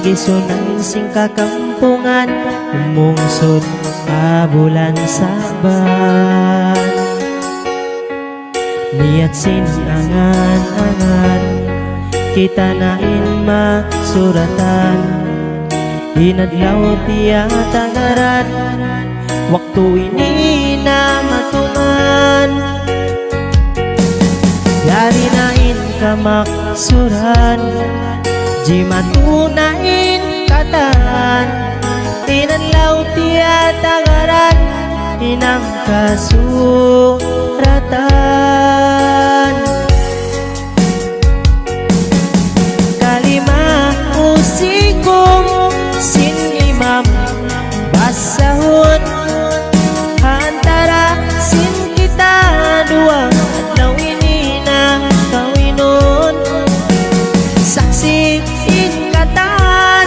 Gisunan sing kakampungan, umungsod abulan saban. Niat sinangan-angan, kita nain masuratan. Hinadlaw tiya tangaran, waktu ini na matuman. Yari nain kamaksuran, jimatunain katan. Hinadlaw tiya tangaran, inang kasuratan. Kalimah usikum sin imam basahun, antara sin kita dua adlaw ini na kawinon. Saksi ikatan,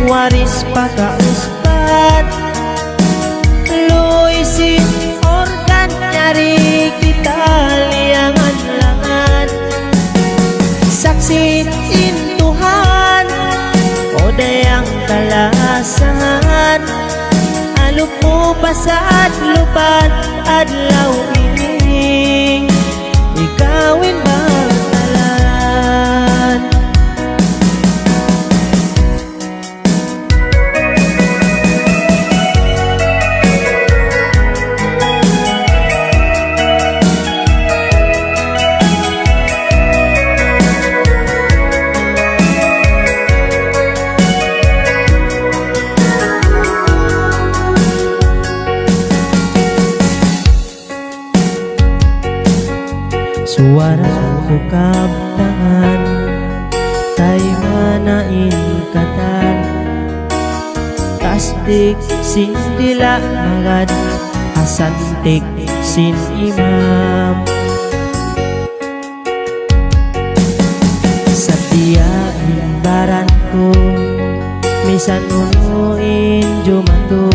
waris pakauspat, luisin organ nyari kita liangan langan. Saksi Tuhan, oda yang kalasan, alupo basat lupan adlaw ini ikawin batalan. Suara hukabtangan, tay manain katan. Tasdik sin dila magad, asantik sin imam. Satia imbaran ko, misan unuin jumanto.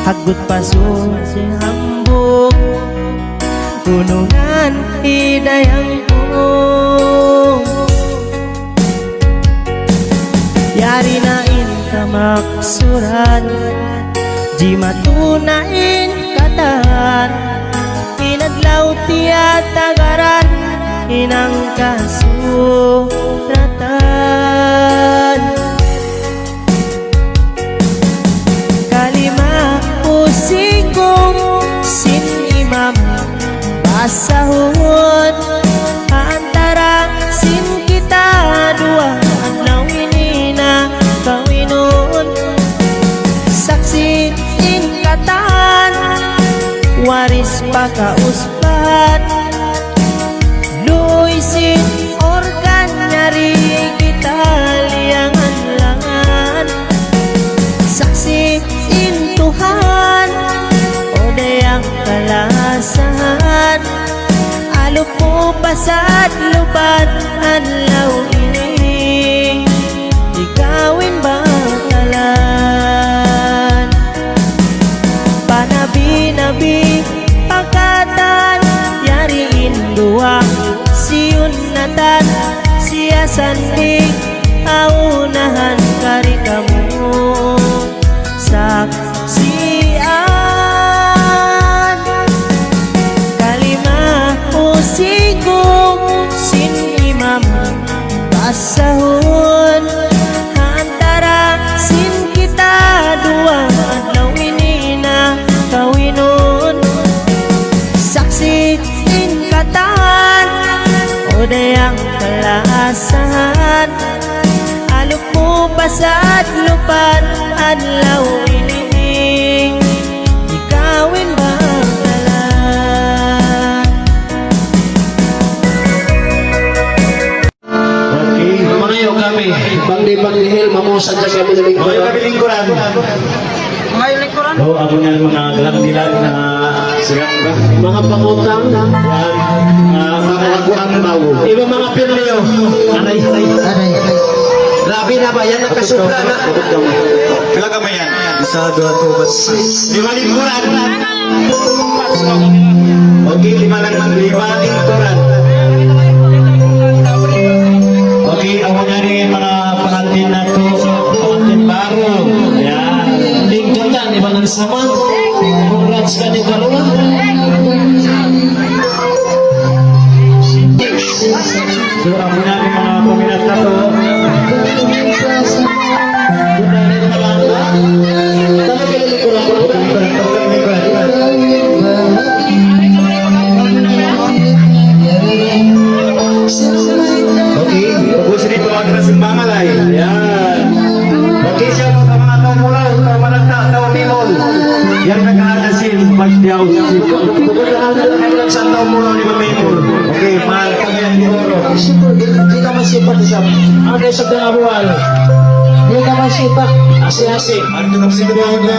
Hagut paso si hambog, gunungan hidayang ko. Yari nain kamaksuran, jimatunain katan. Inadlaw tiya tagaran, inang kasuratan. Kalimah usikum sin imam basahun, antara sin kita dua adlaw ini na kawinon. Saksi ikatan, waris pakauspat, luisin organ nyari kita liangan langan. Saksi Tuhan, oda yang kalasan, alupo basat lupan adlaw ini ikawin batalan. Panabi-nabi pakatan, yariin dua siunatan. Siya sandig aunahan kari kamu saksian. Kalimah usikum sin imam basahun, antara sin kita dua adlaw ini na kawinon. Saksi ikatan, oda yang kalasan, alupo basat lupan adlaw ini ikawin batalan. Okay, mamayo kami. Bangdi-banggihil, mamusan sa kami na lingkuran. May kami lingkuran. May likuran? Oo, ako nga mga galang-gilang na sigang Mga pangutang, mga laguang bawo. iba mga pirleo. Anay. Grabe na ba yan? Nakasubra na. Kailan ka ba yan? Isa, dua, tubat. Lima lingkuran. Okay, lima lingkuran. Okay, ako nga rin mga pangantin na to. Pangantin baro. Yan. Lingkod ka, di ba nang sama? Congrats ka ni Karoon. So, ang muna ng mga paminat na to. Budanin pa lang ba? Talaga nalikuran ko. Okay, pag-usin dito ang adrasing mangalay. Ayan. Okay, siya mo sa mga tao mula, sa mga tao mimol. Yan nag-aadasin, pag-diyaw. Kailan sa tao mula ni Mamimol. Okay, mahal kami ang dioro. Hindi ka masipat siya. Ano sa dalabuan? Hindi ka masipat. Asi-asi. Ano ka si Dioro?